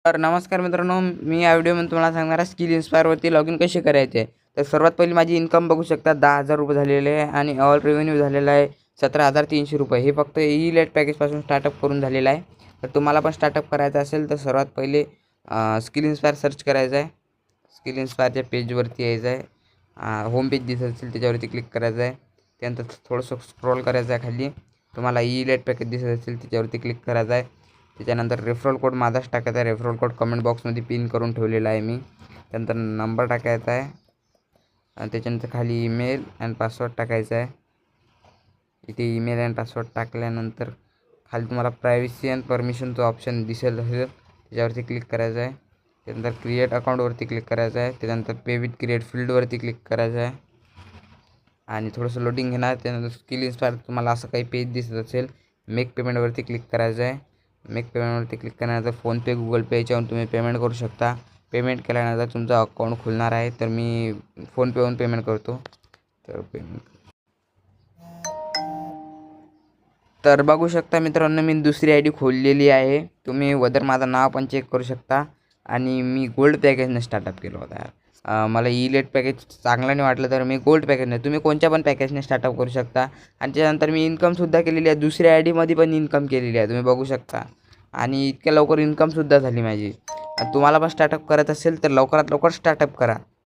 तर नमस्कार मित्रांनो, मी या व्हिडिओमध्ये तुम्हाला सांगणार आहे स्किल इन्स्पायरवरती लॉग इन कसे करायचे. तर सर्वात पहिली माझी इन्कम बघू शकता 10,000 रुपये झालेले आहे आणि ऑल रेव्हेन्यू झालेला आहे 17,300 रुपये. हे फक्त ई-लेट पॅकेजपासून स्टार्टअप करून झालेलं आहे. तर तुम्हाला पण स्टार्टअप करायचं असेल तर सर्वात पहिले स्किल इन्स्पायर सर्च करायचं आहे. स्किल इन्स्पायरच्या पेजवरती यायचं आहे. होम पेज दिसत असेल त्याच्यावरती क्लिक करायचं आहे. त्यानंतर थोडंसं स्क्रोल करायचं आहे खाली. तुम्हाला ई-लेट पॅकेज दिसत असेल त्याच्यावरती क्लिक करायचं आहे. त्याच्यानंतर रेफरल कोड माझाच टाकायचा आहे. रेफरल कोड कमेंट बॉक्समध्ये पिन करून ठेवलेला आहे मी. त्यानंतर नंबर टाकायचा आहे आणि त्याच्यानंतर खाली ईमेल अँड पासवर्ड टाकायचा आहे. इथे ईमेल अँड पासवर्ड टाकल्यानंतर खाली तुम्हाला प्रायव्हसी अँड परमिशनचं ऑप्शन दिसेल असेल त्याच्यावरती क्लिक करायचं आहे. त्यानंतर क्रिएट अकाउंटवरती क्लिक करायचं आहे. त्यानंतर पे विथ क्रिएट फील्डवरती क्लिक करायचं आहे आणि थोडंसं लोडिंग घेणार. त्यानंतर स्किल इन्स्पायर तुम्हाला असं काही पेज दिसत असेल, मेक पेमेंटवरती क्लिक करायचं आहे. मेक पेमेंटवरती क्लिक केल्यानंतर फोनपे, गुगल पे याच्यावरून तुम्ही पेमेंट करू शकता. पेमेंट केल्यानंतर तुमचं अकाउंट खुलणार आहे. तर मी फोनपेवरून पेमेंट करतो. तर बघू शकता मित्रांनो, मी दुसरी आय डी खोललेली आहे. तुम्ही वदर माझं नाव पण चेक करू शकता आणि मी गोल्ड पॅकेजने स्टार्टअप केलं होतं यार. मला ई-लेट पॅकेज चांगलं नाही वाटलं तर मी गोल्ड पॅकेजने, तुम्ही कोणत्या पण पॅकेजने स्टार्टअप करू शकता. आणि त्यानंतर मी इन्कमसुद्धा केलेली आहे. दुसऱ्या आय डीमध्ये पण इन्कम केलेली आहे, तुम्ही बघू शकता. आणि इतक्या लवकर इन्कमसुद्धा झाली माझी. तुम्हाला पण स्टार्टअप करत असेल तर लवकरात लवकर स्टार्टअप करा.